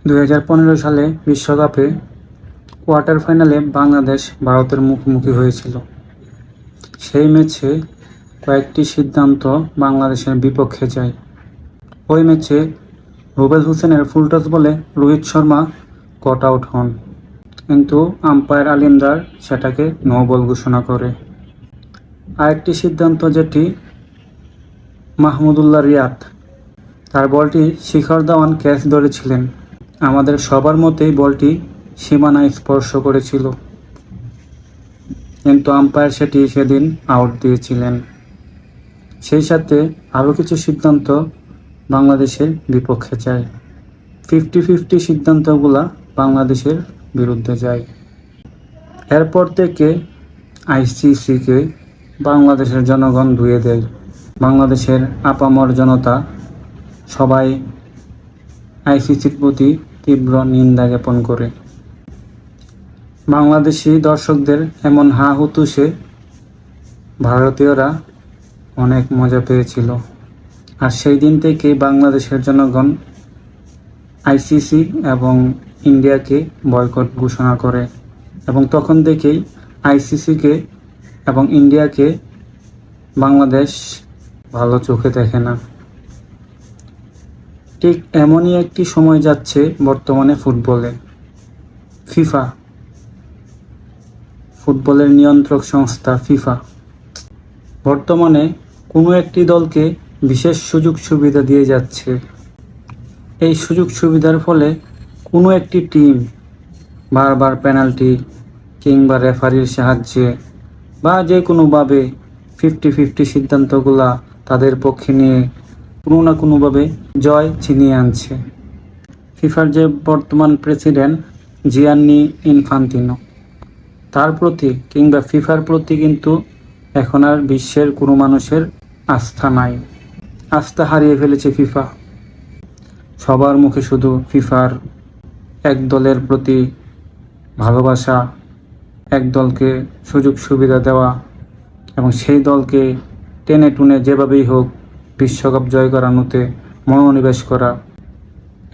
2015 সালে বিশ্বকাপে কোয়ার্টার ফাইনালে বাংলাদেশ ভারতের মুখোমুখি হয়েছিল। সেই ম্যাচে কয়েকটি সিদ্ধান্ত বাংলাদেশের বিপক্ষে যায়। ওই ম্যাচে রুবেল হোসেনের ফুলটস বলে রোহিত শর্মা কট আউট হন, কিন্তু আম্পায়ার আলিমদার সেটাকে নো বল ঘোষণা করে। আরেকটি সিদ্ধান্ত যেটি মাহমুদুল্লাহ রিয়াদ, তার বলটি শিখর ধাওয়ান ক্যাচ ধরেছিলেন। আমাদের সবার মতেই বলটি সীমানায় স্পর্শ করেছিল, কিন্তু আম্পায়ার সেটি সেদিন আউট দিয়েছিলেন। সেই সাথে আরও কিছু সিদ্ধান্ত বাংলাদেশের বিপক্ষে যায়। 50-50 সিদ্ধান্তগুলা বাংলাদেশের বিরুদ্ধে যায়। এরপর থেকে আইসিসিকে বাংলাদেশের জনগণ ধুয়ে দেয়। বাংলাদেশের আপামর জনতা সবাই আইসিসির প্রতি তীব্র নিন্দা জ্ঞাপন করে। বাংলাদেশি দর্শকদের এমন হা হুতাশে ভারতীয়রা অনেক মজা পেয়েছিল। আর সেই দিন থেকেই বাংলাদেশের জনগণ আইসিসি এবং ইন্ডিয়াকে বয়কট ঘোষণা করে, এবং তখন থেকেই আইসিসিকে এবং ইন্ডিয়াকে বাংলাদেশ ভালো চোখে দেখে না। ঠিক এমনই একটি সময় যাচ্ছে বর্তমানে ফুটবলে। ফিফা, ফুটবলের নিয়ন্ত্রক সংস্থা ফিফা, বর্তমানে কোনো একটি দলকে বিশেষ সুযোগ সুবিধা দিয়ে যাচ্ছে। এই সুযোগ সুবিধার ফলে কোনো একটি টিম বারবার পেনাল্টি কিংবা রেফারির সাহায্যে বা যে কোনোভাবে 50-50 সিদ্ধান্তগুলা তাদের পক্ষে নিয়ে কোনো না কোনোভাবে জয় ছিনিয়ে আনছে। ফিফার যে বর্তমান প্রেসিডেন্ট জিয়ান্নি ইনফান্তিনো, তার প্রতি কিংবা ফিফার প্রতি কিন্তু এখন আর বিশ্বের কোনো মানুষের আস্থা নাই। আস্থা হারিয়ে ফেলেছে ফিফা। সবার মুখে শুধু ফিফার এক দলের প্রতি ভালোবাসা, এক দলকে সুযোগ সুবিধা দেওয়া এবং সেই দলকে টেনে টুনে যেভাবেই হোক বিশ্বকাপ জয় করানোতে মনোনিবেশ করা।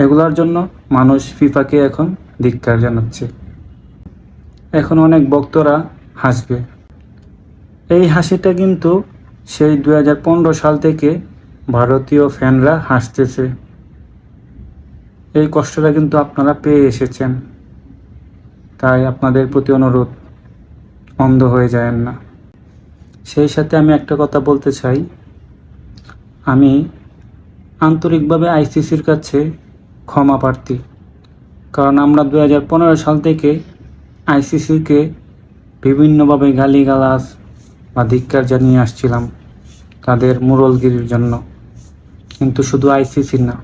এগুলোর জন্য মানুষ ফিফাকে এখন ধিক্কার জানাচ্ছে। এখন অনেক ভক্তরা হাসবে। এই হাসিটা কিন্তু সেই 2015 সাল থেকে ভারতীয় ফ্যানরা হাসতেছে। এই কষ্টটা কিন্তু আপনারা পেয়ে এসেছেন। তাই আপনাদের প্রতি অনুরোধ, অন্ধ হয়ে যায়েন না। সেই সাথে আমি একটা কথা বলতে চাই, আমি আন্তরিকভাবে আইসিসির কাছে ক্ষমা প্রার্থী। কারণ আমরা 2015 সাল থেকে আইসিসিকে বিভিন্নভাবে গালিগালাজ বা ধিক্কার জানিয়ে আসছিলাম তাদের মুরলগিরির জন্য। কিন্তু শুধু আইসিসি না,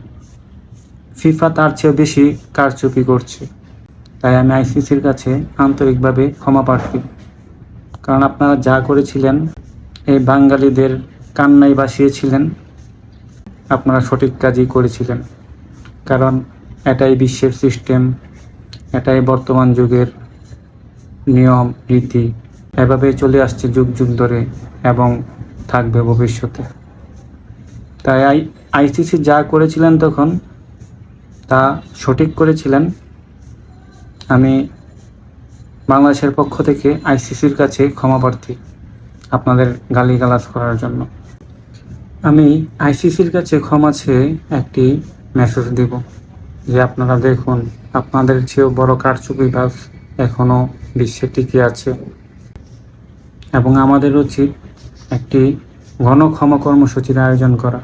ফিফা তার চেয়ে বেশি কারচুপি করছে। তাই আমি আইসিসির কাছে আন্তরিকভাবে ক্ষমা প্রার্থী। কারণ আপনারা যা করেছিলেন, এই বাঙালিদের কান্নাই ভাসিয়েছিলেন, আপনারা সঠিক কাজই করেছিলেন। কারণ এটাই বিশ্বের সিস্টেম, এটাই বর্তমান যুগের নিয়ম রীতি, এভাবে চলে আসছে যুগ যুগ ধরে এবং থাকবে ভবিষ্যতে। তাই আইসিসি যা করেছিলেন তখন তা সঠিক করেছিলেন। আমি বাংলাদেশের পক্ষ থেকে আইসিসির কাছে ক্ষমা প্রার্থী আপনাদের গালিগালাজ করার জন্য। আমি আইসিসির কাছে ক্ষমা চেয়ে একটি মেসেজ দেব যে আপনারা দেখুন, আপনাদের চেয়েও বড় কারচুপিবাজ এখনও বিশ্বে টিকে আছে, এবং আমাদের উচিত একটি ঘন ক্ষমা কর্মসূচির আয়োজন করা।